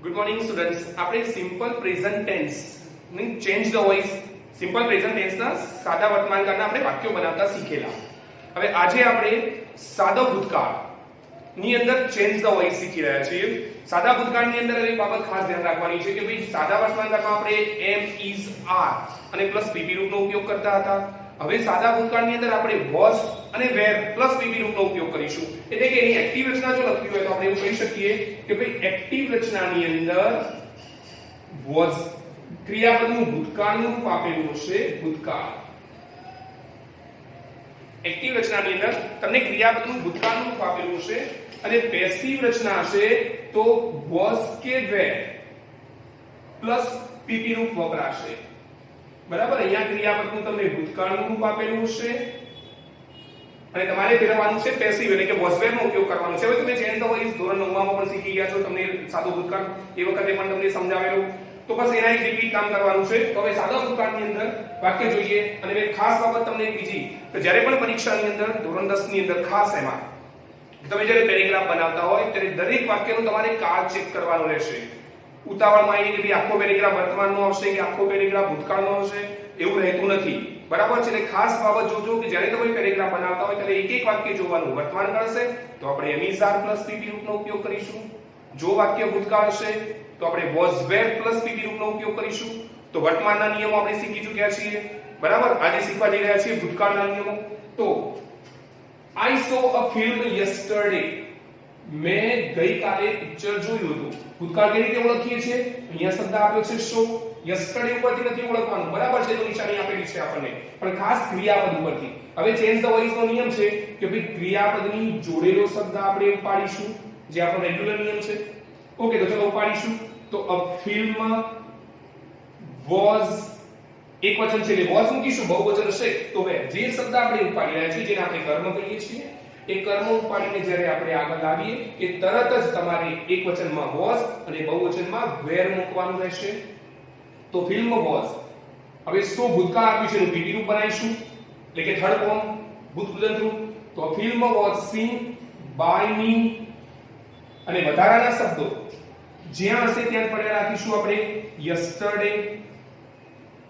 Good morning students. આપણે simple present tense ની change the voice, simple present tense ના સાદા વર્તમાનકાળના આપણે વાક્યો બનાવતા શીખેલા. હવે આજે આપણે સાદો ભૂતકાળ ની અંદર ચેન્જ ધ વોઇસ શીખી રહ્યા છીએ. સાદા ભૂતકાળ ની અંદર એક બાબત ખાસ ધ્યાન રાખવાની છે કે ભાઈ સાદા વર્તમાનકાળમાં આપણે એમ, ઇઝ, આર અને પ્લસ પીપી રૂપનો ઉપયોગ કરતા હતા. હવે સાદા ભૂતકાળની અંદર આપણે વોઝ અને વેર પ્લસ પીપી રૂપનો ઉપયોગ કરીશું. એટલે કે એની એક્ટિવ રચના જો લખવી હોય તો આપણે એવું કહી શકીએ કે ભાઈ એક્ટિવ રચનાની અંદર વોઝ ક્રિયાપદનું ભૂતકાળનું રૂપ આપેલું હશે, ભૂતકાળ. એક્ટિવ રચનાની અંદર તમને ક્રિયાપદનું ભૂતકાળનું રૂપ આપેલું હશે અને પેસિવ રચના હશે તો વોઝ કે વેર પ્લસ પીપી રૂપ વપરાશે. બરાબર. અહીંયા ક્રિયાપદનું તમને ભૂતકાળનું રૂપ આપેલું છે અને તમારે ફેરવવાનું છે પેસિવ એટલે કે વોઝ વેર નો ઉપયોગ કરવાનો છે. હવે તમે ચેન્જ ધ વોઇસ ધોરણ 9 માં પણ શીખી ગયા છો, તમને સાદો ભૂતકાળ એ વખતે પણ તમને સમજાવેલું, તો બસ એના એક રિપીટ કામ કરવાનું છે. તો હવે સાદા ભૂતકાળની અંદર વાક્ય જોઈએ અને મેં ખાસ બાબત તમને બીજી કે જ્યારે પણ પરીક્ષાની અંદર ધોરણ 10 ની અંદર ખાસ એમાં તમે જ્યારે પેરેગ્રાફ બનાવતા હોય ત્યારે દરેક વાક્યનું તમારે કાળ ચેક કરવાનું રહેશે. ઉતાવળમાં આવી કે ભાઈ આખો પેરેગ્રાફ વર્તમાનનો આવશે કે આખો પેરેગ્રાફ ભૂતકાળનો આવશે એવું રહેતું નથી. બરાબર છે. એટલે ખાસ બાબત જોજો કે જ્યારે તમે પેરેગ્રાફ બનાવતા હોય ત્યારે એક એક વાક્ય જોવાનું. વર્તમાન કરશે તો આપણે એમ ઇઝ આર પ્લસ પીપી રૂપનો ઉપયોગ કરીશું. જો વાક્ય ભૂતકાળ હશે તો આપણે વોઝ વેર પ્લસ પીપી રૂપનો ઉપયોગ કરીશું. તો વર્તમાનના નિયમો આપણે શીખી ચૂક્યા છીએ. બરાબર. આજે શીખવા જઈ રહ્યા છીએ ભૂતકાળના નિયમો. તો I saw a film yesterday. મેં ગઈકાલે પિક્ચર જોયું હતું. ભૂતકાળ કેવી રીતે ઓળખીએ છીએ? અહીંયા શબ્દ આપ્યો છે શો. યસ્ટરડે ઉપરથી નથી ઓળખવાનું. બરાબર છે. તો નિશાની આપેલી છે આપણને, પણ ખાસ ક્રિયાપદ ઉપરથી. હવે ચેન્જ ધ વોઇસ નો નિયમ છે કે ભાઈ ક્રિયાપદની જોડેલો શબ્દ આપણે ઉપાડીશું, જે આપણો રેગ્યુલર નિયમ છે. ઓકે, તો ચલો ઉપાડીશું. તો અ ફિલ્મ વોઝ એક વચન છે એટલે વોઝ મૂકીશું, બહુવચન હશે તો વેર. જે શબ્દ આપણે ઉપાડી રહ્યા છીએ જેને આપણે કર્મ કહીએ છીએ એ કર્મ ઉપાડીને જ્યારે આપણે આગળ લાવીએ કે તરત જ તમારે એક વચનમાં વોઝ અને બહુવચનમાં વેર મૂકવાનું રહેશે. તો ફિલ્મ વોઝ. હવે શું ભૂતકાળ આપ્યું છે એનું પીપી રૂપ બનાવીશું એટલે કે થર્ડ ફોર્મ ભૂતપૂર્વ રૂપ. તો film was seen by me અને વધારાના શબ્દો જ્યાં હશે ત્યાં પડ્યા રાખીશું આપણે યસ્ટરડે.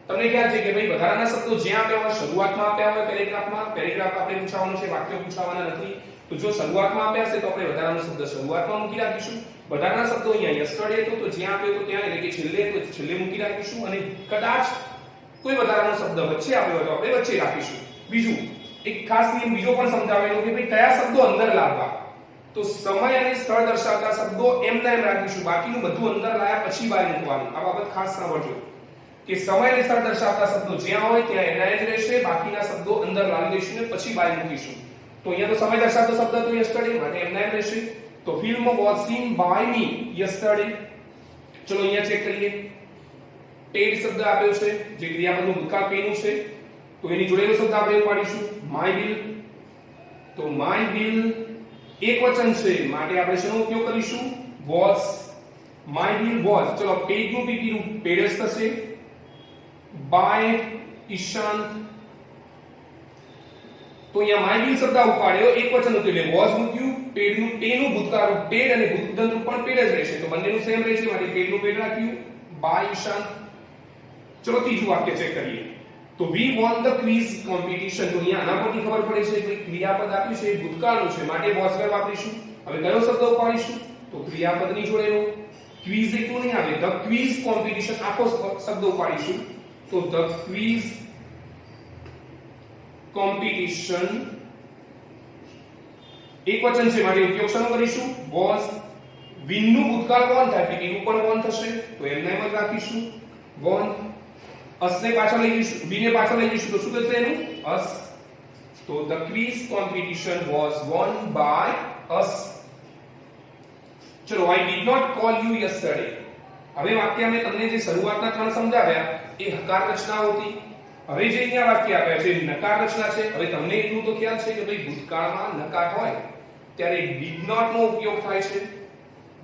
તમને ખ્યાલ છે કે ભાઈ વધારાના શબ્દો જ્યાં આપ્યા હોય, શરૂઆતમાં આપ્યા હોય પેરેગ્રાફમાં, પેરેગ્રાફ આપણે પૂછવાનું છે, વાક્ય પૂછવાના નથી. તો જો શરૂઆતમાં આપ્યા હશે તો આપણે વધારાનો શબ્દ શરૂઆતમાં મૂકી રાખીશું. વધારાના શબ્દો અહીંયા યસ્ટરડે તો જ્યાં આપ્યો તો ત્યાં એટલે કે છેલ્લે તો છેલ્લે મૂકી રાખીશું અને કદાચ કોઈ વધારાનો શબ્દ વચ્ચે આપ્યો હોય તો આપણે વચ્ચે રાખીશું. બીજું એક ખાસ નિયમ બીજો પણ સમજાવેલો કે ભાઈ કયા શબ્દો અંદર લાવવા. તો સમય અને સ્થળ દર્શાવતા શબ્દો એમના એમ રાખીશું, બાકીનું બધું અંદર લાયા પછી બહાર મૂકવાનું. આ બાબત ખાસ સાંભળજો કે સમય અને સ્થળ દર્શાવતા શબ્દો જ્યાં હોય ત્યાં એના જ રહેશે, બાકીના શબ્દો અંદર લાવી દઈશું ને પછી બહાર મૂકીશું. તો અહીંયા તો સમય દર્શાવતો શબ્દ તો યસ્ટરડે માટે એમના એમ રહેશે. તો film was seen by me yesterday. ચલો અહીંયા ચેક કરીએ. પેડ શબ્દ આપ્યો છે જે ક્રિયાપદનું ભૂતકાળ પેનું છે, તો એની જોડેલો શબ્દ આપણે ઉપાડીશું માય બિલ. તો માય બિલ એક વચન છે માટે આપણે શેનો ઉપયોગ કરીશું? વોઝ. My bill was. ચલો પેડ નું પીપી રૂપ પેડ જ થશે. બાય ઈશાંત. તો અહીંયા માય બિલ શબ્દ ઉપાડ્યો એક વચન હતું એટલે વોઝ મૂક્યું. પેડ નું પેનું ભૂતકાળ રૂપ પેડ અને ભૂતદંત રૂપ પણ પેડ જ રહેશે, તો બંનેનું સેમ રહેશે માટે પેડ નું પેડ રાખ્યું બાય ઈશાંત. ચલો ત્રીજું વાક્ય ચેક કરીએ. તો વી વોન ધ ક્વિઝ કોમ્પિટિશન. તો અહીંયા આના પરથી ખબર પડે છે કે ક્રિયાપદ આપ્યું છે એ ભૂતકાળનું છે માટે વોઝ વેર વાપરીશું. હવે કયો શબ્દ ઉપાડીશું? તો ક્રિયાપદની જોડેલો. ક્વિઝ એટલું નહીં આવે, ધ ક્વિઝ કોમ્પિટિશન આખો શબ્દ ઉપાડીશું. તો ધ ક્વિઝ કોમ્પિટિશન એક વચન છે માટે ઉપયોગ શેનો કરીશું? વોઝ. વિન નું ભૂતકાળ વોન થાય, પીપી નું પણ વોન થશે તો એમને એમ જ રાખીશું વોન. અસ ને પાછળ લઈ જઈશું, બી ને પાછળ લઈ જઈશું તો શું થશે એનું? અસ. તો the quiz competition was won by us. ચલો I did not call you yesterday. હવે વાક્ય મેં તમને જે શરૂઆતના ત્રણ સમજાવ્યા એ હકાર રચનાઓ હતી. હવે જે અહીંયા વાક્ય આપ્યા છે નકાર રચના છે. હવે તમને એટલું તો ખ્યાલ છે કે ભાઈ ભૂતકાળમાં નકાર હોય ત્યારે ડીડ નોટ નો ઉપયોગ થાય છે.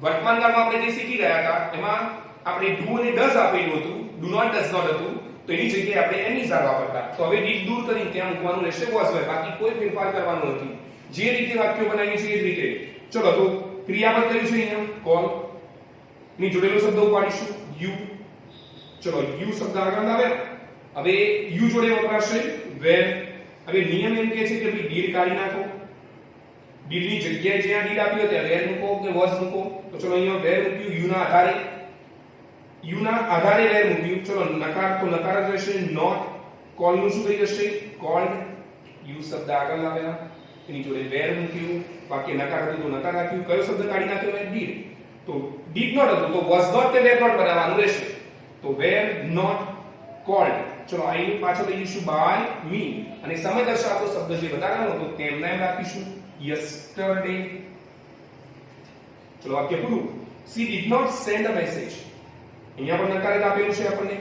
વર્તમાનકાળમાં આપણે જે શીખી ગયા હતા એમાં આપણે ડુ અને ડઝ આપેલું હતું, ડુ નોટ ડઝ નોટ હતું, તો એની જગ્યાએ આપણે એમ ઇઝ આર વાપરતા. તો હવે ડીડ દૂર કરીને ત્યાં મૂકવાનું રહેશે વોઝ વેર, બાકી કોઈ ફેરફાર કરવાનો નથી. જે રીતે વાક્યો બનાવીએ છીએ એ જ રીતે. ચલો તો ક્રિયાપદ કર્યું છે અહીંયા કોલ. ની જોડેલો શબ્દ ઉપાડીશું યુ. ચલો યુ શબ્દ આગળ આવે. હવે યુ જોડે વપરાશે વેર. હવે નિયમ એમ કહે છે કે ભાઈ ડીડ કાઢી નાખો. ડીડ ની જગ્યાએ જ્યાં ડીડ આપ્યો ત્યાં વેર મૂકો કે વોઝ મૂકો. તો ચલો અહીંયા વેર મૂક્યું યુ ના આધારે. યુ ના આધારે વેર મૂક્યું. ચલો નકાર તો નકાર જ રહેશે. નોટ કોલ નું શું થઈ જશે? કોલ્ડ. યુ શબ્દ આગળ આવ્યા એની જોડે વેર મૂક્યું. બાકી નકાર હતું તો નકાર રાખ્યું. કયો શબ્દ કાઢી નાખ્યો? મેં ડીડ. તો ડીડ નોટ હતું તો વોઝ નોટ કે વેર નોટ બનાવવાનું રહેશે. તો વેર નોટ કોલ્ડ. ચલો આની પાછળ લઈ જઈશું બાય મી અને સમય દર્શાવતો શબ્દ જે વધારાનો હતો તેમ નામ રાખીશું યસ્ટરડે. ચલો વાક્ય પૂરું. she did not send a message. અહીંયા પણ નકારે આપેલું છે આપણને.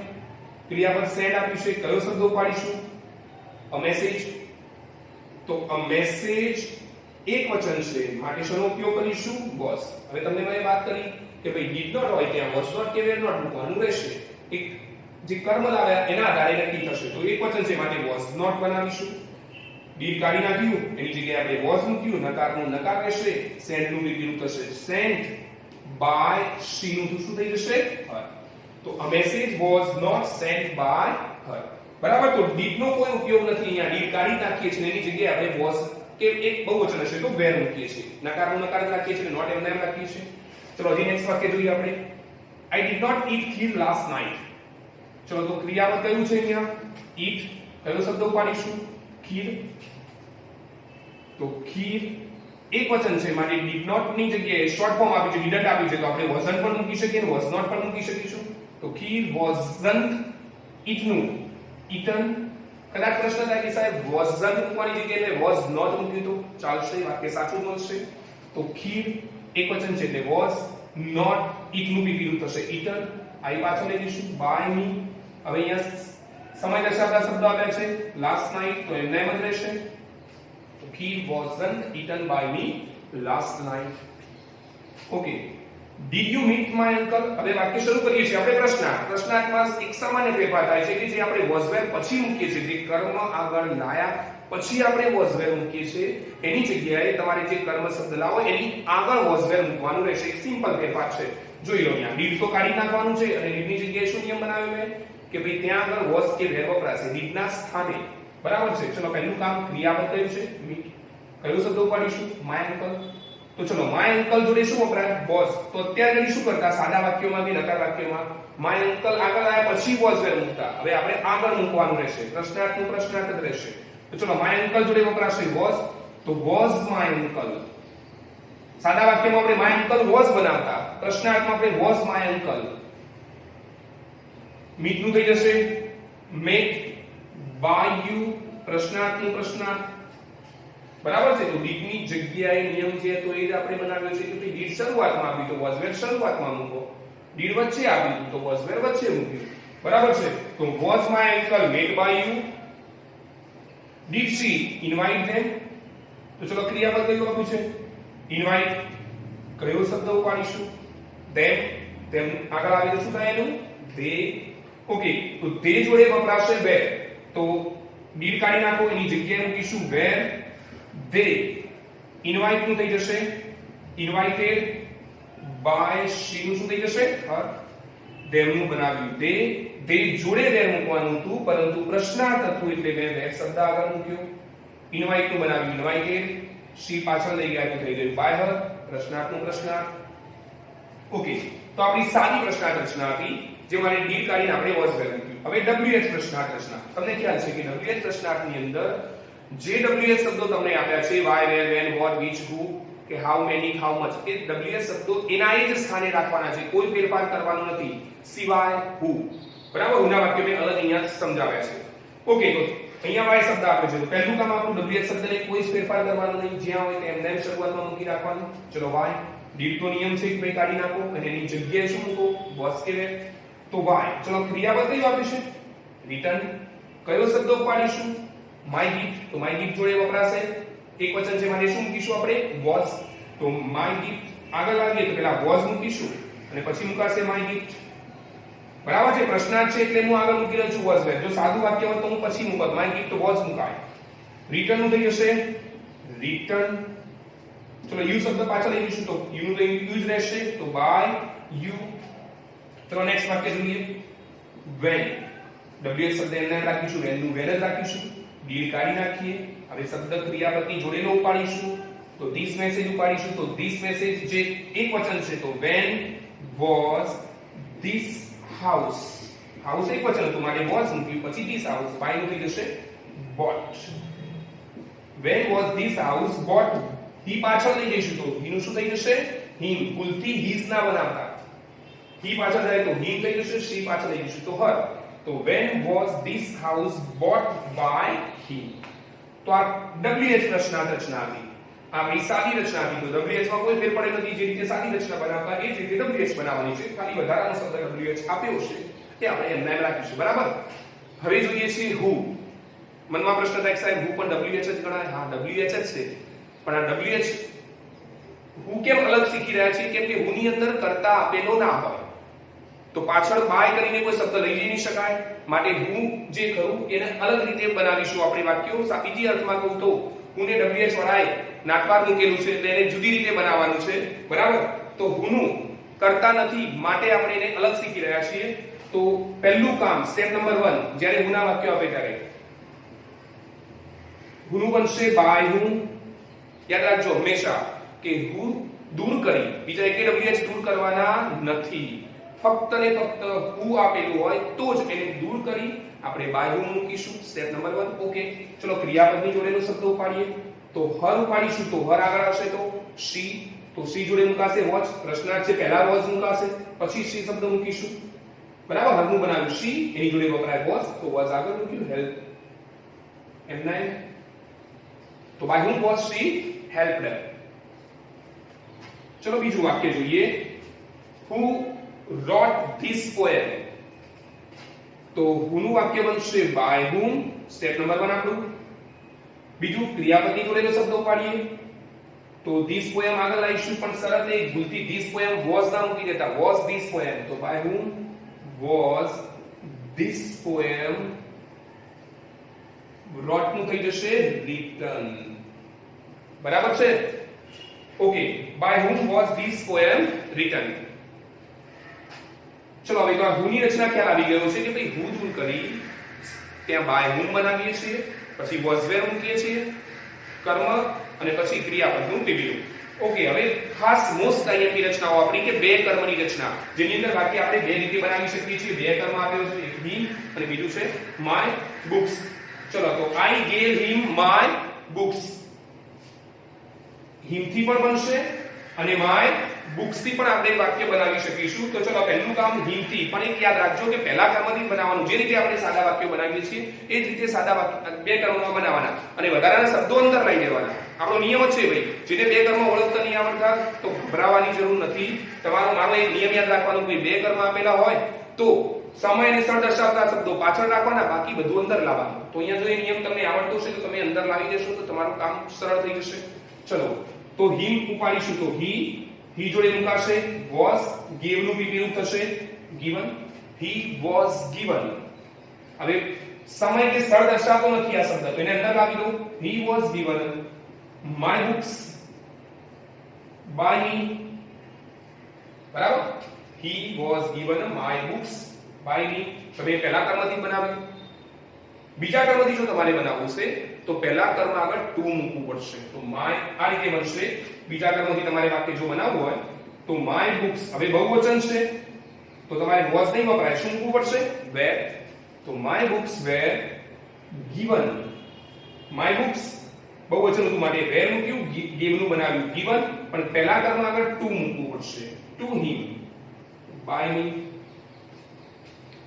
ક્રિયાપદ સેન્ડ આપ્યું છે. કયો શબ્દ ઉપાડીશું? a message. તો a message એકવચન છે માટે શેનો ઉપયોગ કરીશું? was. હવે તમને મેં વાત કરી કે ભાઈ did not હોય ત્યાં was not કે were not મૂકવાનું રહેશે. એક જે કર્મ લાવ્યા એના આધારે નક્કી થશે. તો એકવચન છે માટે was not બનાવીશું. did કાઢી નાખ્યું એની જગ્યાએ આપણે was મૂક્યું. નકારનું નકાર રહેશે. send નું વિકલ્પ થશે sent. by she નું શું થઈ જશે? her. તો a message was not sent by her. બરાબર. તો did નો કોઈ ઉપયોગ નથી અહીંયા. did કાઢી નાખીએ છીએ એની જગ્યાએ આપણે was કે એક બહુવચન હશે તો were મૂકીએ છીએ. નકારનું નકાર રાખીએ છીએ. not એમ નામ રાખીએ છીએ. ચલો હજી નેક્સ્ટ વાક્ય જોઈએ આપણે. I did not eat kheer last night. ચલો તો ક્રિયાપદ કયું છે અહીંયા? eat. કયો શબ્દ ઉપાડીશું? ખીર. તો ખીર એકવચન છે માટે did not ની જગ્યાએ શોર્ટ ફોર્મ આપી છે, didn't આપી છે તો આપણે wasn't પણ મૂકી શકીએ અને was not પણ મૂકી શકીશું. તો ખીર wasn't eaten. eaten. કદાચ પ્રશ્ન થાય કે સાહેબ wasn't મૂકવાની જગ્યાએ was not મૂક્યું તો ચાલશે, વાક્ય સાચું મળશે. તો ખીર એકવચન છે એટલે was not eaten નું વિકલ્પ થશે eaten. આઈ પાછળ લઈ જઈશું by me. હવે અહીંયા સમય દર્શાવતા શબ્દ આવ્યા છે last night તો એમ નામ જ રહેશે. તો he wasn't eaten by me last night. Okay. Did you meet my uncle? હવે વાક્ય શરૂ કરીએ છીએ આપણે પ્રશ્નાર્થ. પ્રશ્નાર્થમાં એક સામાન્ય ફેરફાર થાય છે કે જે આપણે was were પછી મૂકીએ છીએ, જે કર્મ આગળ લાયા પછી આપણે was were મૂકીએ છીએ એની જગ્યાએ તમારે જે કર્મ શબ્દ લાવો એની આગળ was were મૂકવાનું રહેશે. એક સિમ્પલ ફેરફાર છે. જોઈ લો અહીંયા did તો કાઢી નાખવાનું છે અને did ની જગ્યાએ શું નિયમ બનાવ્યો મેં કે ભાઈ ત્યાં આગળ was કે were વપરાશે did ના સ્થાને. બરાબર છે. ચલો પહેલું કામ ક્રિયાપદ કયું છે? meet. કયો શબ્દ ઉપાડીશું? my uncle. તો ચલો my uncle જોડે શું વપરાય? was. તો અત્યારે લગી શું કરતા સાદા વાક્યોમાં કે નકાર વાક્યોમાં my uncle આગળ આવ્યા પછી was were મૂકતા. હવે આપણે આગળ મૂકવાનું રહેશે. પ્રશ્નાર્થનું પ્રશ્નાર્થ જ રહેશે. તો ચલો my uncle જોડે વપરાશે was. તો was my uncle. સાદા વાક્યમાં આપણે my uncle was બનાવતા, પ્રશ્નાર્થમાં આપણે was my uncle. meet નું થઈ જશે met by you. પ્રશ્નાર્થનું પ્રશ્નાર્થ. બરાબર છે. તો did ની જગ્યાએ નિયમ છે તો એ જ આપણે બનાવ્યો છે કે ભાઈ did શરૂઆતમાં આપ્યું તો was were શરૂઆતમાં મૂકો, did વચ્ચે આપ્યું તો was were વચ્ચે મૂક્યું. બરાબર છે. તો was my uncle met by you? did she invite them? તો ચલો ક્રિયાપદ કયું આપ્યું છે? invite. કયો શબ્દ ઉપાડીશું? them. them આગળ આવે તો શું થાય એનું? they. ઓકે. તો they જોડે વપરાશે were. તો did કાઢી નાખો એની જગ્યાએ મૂકીશું were. they. invite નું થઈ જશે invited. by she નું શું થઈ જશે? her. them નું બનાવ્યું they જોડે there મૂકવાનું હતું પરંતુ પ્રશ્નાર્થ હતું એટલે મેં there શબ્દ આગળ મૂક્યો. invite નું બનાવ્યું invited. she પાછળ લઈ ગયા તો થઈ ગયું by her. પ્રશ્નાર્થનું પ્રશ્નાર્થ. ઓકે. તો આપણી સાદી પ્રશ્નાર્થ રચના હતી જેમાં did કાઢીને આપણે was were મૂક્યું. હવે WH પ્રશ્નાર્થ રચના. તમને ખ્યાલ છે કે WH પ્રશ્નાર્થની અંદર જે WH શબ્દો તમને આપ્યા છે why, where, when, what, which, who કે how many, how much A WH શબ્દો એના જ સ્થાને રાખવાના છે, કોઈ ફેરફાર કરવાનો નથી સિવાય who. બરાબર. ઉના વાક્ય મેં અલગ અહીંયા સમજાવ્યા છે. ઓકે. તો અહીંયા why શબ્દ આપ્યો છે. પહેલું કામ આપણું WH શબ્દને કોઈ ફેરફાર કરવાનો નહીં, જ્યાં હોય તેમ નામ શરૂઆતમાં મૂકી રાખવાનું. ચલો why. did તો નિયમ છે કે ભાઈ કાઢી નાખો અને એની જગ્યાએ શું મૂકો? was કે were. તો why. ચલો ક્રિયાપદ કયું આપ્યું છે? return. કયો શબ્દ ઉપાડીશું? my gift. તો my gift જોડે વપરાશે એકવચન છે માટે શું મૂકીશું આપણે? was. તો my gift આગળ લાવીએ તો પહેલા was મૂકીશું અને પછી મુકાશે my gift. બરાબર છે. પ્રશ્નાર્થ છે એટલે હું આગળ મૂકી રહ્યો છું was were. જો સાદું વાક્ય હોત તો હું પછી મૂકત my gift was મુકાય. return નું થઈ જશે return. ચલો યુ શબ્દ પાછળ લઈ જઈશું તો યુ નું યુ જ રહેશે તો by યુ. ચલો નેક્સ્ટ વાક્ય જોઈએ. when WH શબ્દ એમને રાખીશું, when નું when જ રાખીશું, ડીડ કાઢી નાખીએ. હવે શબ્દ ક્રિયાપદની જોડેલો ઉપાડીશું, તો this message ઉપાડીશું. તો this message જે એકવચન છે, તો when was this house, house એકવચન હતું માટે was મૂક્યું, પછી this house by નું થઈ જશે bought. when was this house bought, he પાછળ લઈ જઈશું તો he નું શું થઈ જશે him. ભૂલથી his ના બનાવતા, he પાછળ જાય તો him થઈ જશે, she પાછળ લઈ જઈશું તો her. તો when was this house bought by him. તો આ WH પ્રશ્નાર્થ રચના હતી, આપણી સાદી રચના હતી. તો WH માં કોઈ ફેર પડે નથી, જે રીતે સાદી રચના બનાવતા એ જ રીતે WH બનાવવાની છે. ખાલી વધારાનો શબ્દ WH આપ્યો છે તે આપણે એમને રાખીશું. બરાબર. હવે જોઈએ છે who. મનમાં પ્રશ્ન થાય કે સાહેબ who પણ WH જ ગણાય. હા, WH જ છે, પણ આ WH who કેમ અલગ શીખી રહ્યા છે? કેમ કે who ની અંદર કર્તા આપેલો ના હોય, તો પાછળ બાય કરીને કોઈ શબ્દ લઈ જઈ નહીં શકાય. માટે who જે ખરું એને અલગ રીતે બનાવીશું આપણે વાક્યો. બીજી અર્થમાં કહું તો who ને WH વડાએ નાટવાર મૂકેલું છે એટલે એને જુદી રીતે બનાવવાનું છે. બરાબર. તો who નું કરતા નથી માટે આપણે એને અલગ શીખી રહ્યા છીએ. તો પહેલું કામ, સ્ટેપ નંબર 1, જ્યારે who ના વાક્યો આપે ત્યારે who નું બનશે by whom. યાદ રાખજો હંમેશા કે who દૂર કરી, બીજા એક WH દૂર કરવાના નથી. ફક્ત ને ફક્ત who આપેલું હોય તો જ એને દૂર કરી આપણે by whom મૂકીશું. Step number 1. ઓકે, ચલો ક્રિયાપદની જોડેનો શબ્દ ઉપાડીએ. તો her ઉપાડીશું તો her આગળ આવશે તો she. તો she જોડે મુકાશે was. પ્રશ્નાર્થ છે પહેલા was મુકાશે, પછી she શબ્દ મૂકીશું. બરાબર. her નું બનાવ્યું she, એની જોડે વપરાય was, તો was આગળ મૂક્યું. help એમના. તો by whom was she helped. ચલો બીજું વાક્ય જોઈએ. who wrote this poem. તો who નું વાક્ય બનશે by whom. સ્ટેપ નંબર 1 આપણું. બીજું ક્રિયાપદની જોડેનો શબ્દ ઉપાડીએ. તો this poem આગળ લાવીશું, પણ શરત એક, ભૂલથી this poem was ના મૂકી દેતા. was this poem. તો by whom was this poem wrote નું થઈ જશે written. બરાબર છે. Okay, by whom was this poem written. ચલો હવે તો આ who ની રચના ખ્યાલ આવી ગયો છે કે ભાઈ who દૂર કરી ત્યાં by whom બનાવીએ છીએ, પછી was where મૂકીએ છીએ, કર્મ અને પછી ક્રિયાપદનું પીવીનું. ઓકે, હવે ખાસ મોસ્ટ આઈએમપી રચનાઓ આપણી કે બે કર્મની રચના, જેની અંદર વાક્ય આપણે બે રીતે બનાવી શકીએ છીએ. બે કર્મ આપેલો છે, એક him અને બીજું છે my books. ચલો તો I gave him my books. him થી પણ બનશે અને my books થી પણ આપણે વાક્ય બનાવી શકીશું. તો ચલો પહેલું કામ him થી, પણ એક યાદ રાખજો કે પહેલા કર્મથી બનાવવાનું. જે રીતે આપણે સાદા વાક્યો બનાવીએ છીએ એ જ રીતે સાદા વાક્ય બે કર્મમાં બનાવવાના અને વધારાના શબ્દો અંદર લઈ લેવાના. આપણો નિયમ જ છે ભાઈ, જેને બે કર્મ ઓળખતા નહીં આવડતા તો ગભરાવાની જરૂર નથી. મારો એક નિયમ યાદ રાખવાનો કે બે કર્મ આપેલા હોય તો સમય અને સ્થળ દર્શાવતા શબ્દો પાછળ રાખવાના, બાકી બધું અંદર લાવવાનું. તો અહીંયા જો એ નિયમ તમને આવડતો છે તો તમે અંદર લાવી દેશો તો તમારું કામ સરળ થઈ જશે. ચલો તો him ઉપાડીશું તો he જોડે મુકાશે was. gave નું પીપીનું થશે given. he was given. હવે સમય કે સ્થળ દર્શાવતો નથી આ શબ્દ, તો એને અંદર લાવી દો. he was given my books by me. બરાબર. he was given my books by me. હવે પહેલા કર્મથી બનાવ્યું. બીજા કર્મથી જો તમારે બનાવવું છે તો પહેલા કર્મ આગળ to મૂકવું પડશે. તો my આ રીતે બનશે. બીજા કર્મથી તમારે વાક્ય જો બનાવવું હોય તો my books, હવે બહુવચન છે તો તમારે was નહીં વપરાય, શું મૂકવું પડશે? were. તો my books were given. my books બહુવચન હતું માટે were મૂક્યું, gave નું બનાવ્યું given, પણ પહેલા કર્મ આગળ to મૂકવું પડશે. to him by me.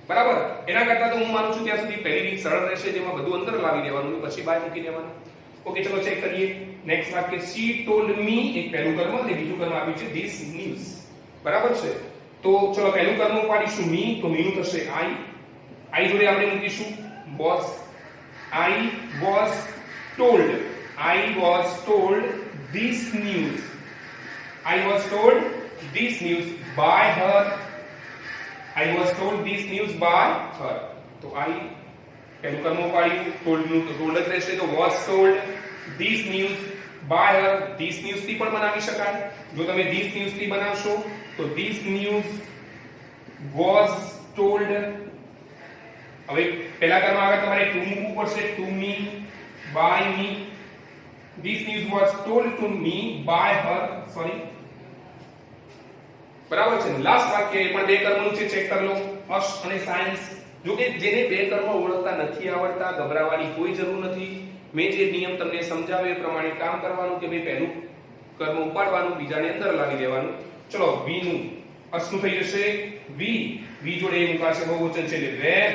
બરાબર. એના કરતા તો હું માનું છું ત્યાં સુધી પહેલી રીત સરળ રહેશે, જેમાં બધું અંદર લાવી દેવાનું પછી બાય મૂકી દેવાનું. ઓકે, ચલો ચેક કરીએ. નેક્સ્ટ વાક્ય she told me, એક પહેલું કર્મ અને બીજું કર્મ આપ્યું છે this news. બરાબર છે. તો ચલો પહેલું કર્મ ઉપાડીશું me, તો me નું થશે I જોડે આપણે મૂકીશું was. I was told this news. I was told this news by her. I was told this news by her. તો I પહેલું કર્મ ઉપાડ્યું, told નું તો told જ રહેશે, તો was told this news by her. this news થી પણ બનાવી શકાય. જો તમે this news થી બનાવશો તો this news was told. હવે પહેલા કર્મમાં આગળ તમારે to મૂકવું પડશે. to me, by me. This news was told to me by her. Sorry. બરાબર છે. લાસ્ટ વાક્ય એ પણ બે કર્મનું છે, ચેક કરી લો. ફર્સ્ટ અને સાયન્સ. જો કે જેને બે કર્મ ઓળખતા નથી આવડતા, ગભરાવાની કોઈ જરૂર નથી. મેં જે નિયમ તમને સમજાવ્યો એ પ્રમાણે કામ કરવાનું કે ભાઈ પહેલું કર્મ ઉપાડવાનું, બીજાને અંદર લાવી દેવાનું. ચલો વી નું અસનું થઈ જશે વી જોડે એ મુકાશે બહુવચન છે એટલે વેર.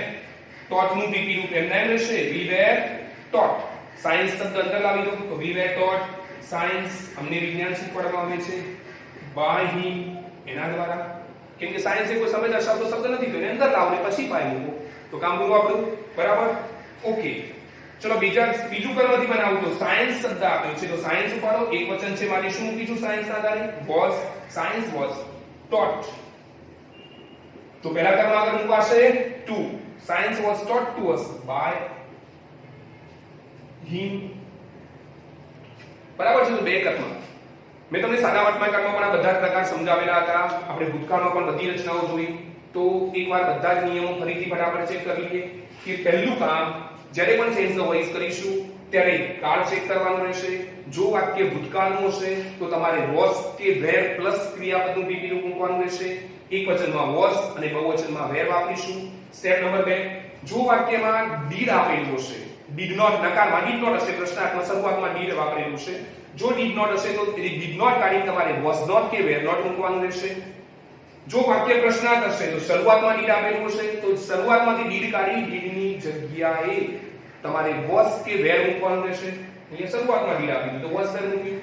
ટોટ નું પીપી રૂપ એમના એમ રહેશે. વી વેર ટોટ. સાયન્સ શબ્દ અંદર લાવી દો તો વી વેર ટોટ સાયન્સ. અમને વિજ્ઞાન શીખવાડવામાં આવે છે બાય હિમ, એના દ્વારા. કેમ કે સાયન્સ એ કોઈ સમજ અશબ્દ શબ્દ નથી તો એને અંદર લાવો ને પછી બાય મૂકો તો કામ પૂરું આપણું. બરાબર, ઓકે. ચલો બીજું કર્મથી બનાવું તો સાયન્સ શબ્દ આપ્યો છે તો સાયન્સ ઉપાડો. એક વચન છે માટે શું મૂકીશું સાયન્સ ના આધારે? વોઝ. Science was taught. તો પહેલા કર્મ આગળ મૂકવાશે ટુ. Science was taught to us by him. બરાબર છે. તો બે કર્મ મેં તમને સાદા વર્તમાનકાળમાં પણ આ બધા જ પ્રકાર સમજાવેલા હતા. આપણે ભૂતકાળમાં પણ બધી રચનાઓ જોઈ. તો એકવાર બધા જ નિયમો ફરીથી ફટાફટ ચેક કરી લઈએ કે પહેલું કામ જ્યારે પણ ચેન્જ ધ વોઇસ કરીશું ત્યારે કાળ ચેક કરવાનું રહેશે. જો વાક્ય ભૂતકાળનું હશે તો તમારે વોઝ કે વેર પ્લસ ક્રિયાપદનું પીપી રૂપ મૂકવાનું રહેશે. એકવચનમાં વોઝ અને બહુવચનમાં વેર વાપરીશું. સ્ટેપ નંબર 2, જો વાક્યમાં ડીડ આપેલું હશે, ડીડ નોટ નકારમાં ડીડ નોટ હશે, પ્રશ્નાર્થમાં શરૂઆતમાં ડીડ વાપરેલું છે. જો ડીડ નોટ હશે તો ડીડ નોટ કાઢીને તમારે વોઝ નોટ કે વેર નોટ મૂકવાનું રહેશે. જો વાક્ય પ્રશ્નાર્થ હશે તો શરૂઆતમાં ડીડ આપેલું હશે તો શરૂઆતમાંથી ડીડ કાઢી ડીડની જગ્યાએ તમારે વોઝ કે વેર મૂકવાનું રહેશે. અહીંયા શરૂઆતમાં ડીડ આપી તો વોઝ વેર મૂક્યું.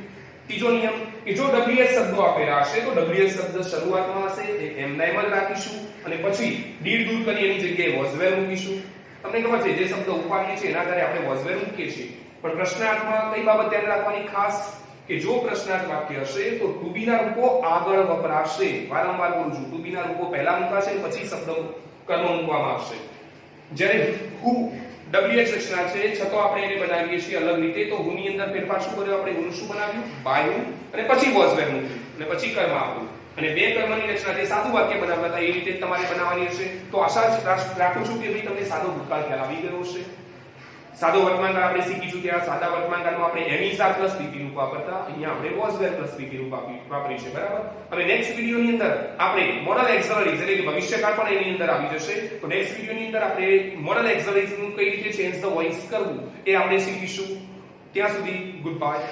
ત્રીજો નિયમ કે જો WS શબ્દો આપેલા હશે તો WS શબ્દ શરૂઆતમાં હશે તે એમના એમ જ રાખીશું અને પછી ડીડ દૂર કરી એની જગ્યાએ વોઝ વેર મૂકીશું. તમને ખબર છે જે શબ્દ ઉપાડીએ છીએ એના આધારે આપણે વોઝ વેર મૂકીએ છીએ. પણ પ્રશ્નાર્થમાં કઈ બાબત ધ્યાન રાખવાની ખાસ કે જો પ્રશ્નાર્થ વાક્ય હશે તો ટુ બી ના રૂપો આગળ વપરાશે. વારંવાર બોલું છું, ટુ બી ના રૂપો પહેલા મુકાશે પછી શબ્દ કર્મ મૂકવામાં આવશે. જ્યારે હુ WH રચના છે છતો આપણે એને બનાવીએ છીએ અલગ રીતે. તો હુ ની અંદર ફેરફાર શું કર્યો આપણે? હુ શું બનાવ્યું? બાય હુ અને પછી વોઝ વેર મૂક્યું અને પછી કર્મ આપ્યું. અને બે કર્મની રચના જે સાદું વાક્ય બનાવતા હતા એ રીતે તમારે બનાવવાની હશે. તો આશા રાખું છું કે ભાઈ તમને સાદો ભૂતકાળ ખ્યાલ આવી ગયો હશે. સાદો વર્તમાનકાળ આપણે શીખીશું કે આ સાદા વર્તમાનકાળમાં આપણે એમિસા પ્લસ પીપી રૂપ વાપરતા, અહીંયા આપણે વોઝ વેર પ્લસ પીપી રૂપ વાપરી છે. બરાબર. હવે નેક્સ્ટ વિડિયોની અંદર આપણે મોડલ એક્ઝલરીઝ એટલે કે ભવિષ્યકાળ પણ એની અંદર આવી જશે. તો નેક્સ્ટ વિડિયોની અંદર આપણે મોડલ એક્ઝલરીઝ નું કઈ રીતે ચેન્જ ધ વોઇસ કરવું એ આપણે શીખીશું. ત્યાં સુધી ગુડ બાય.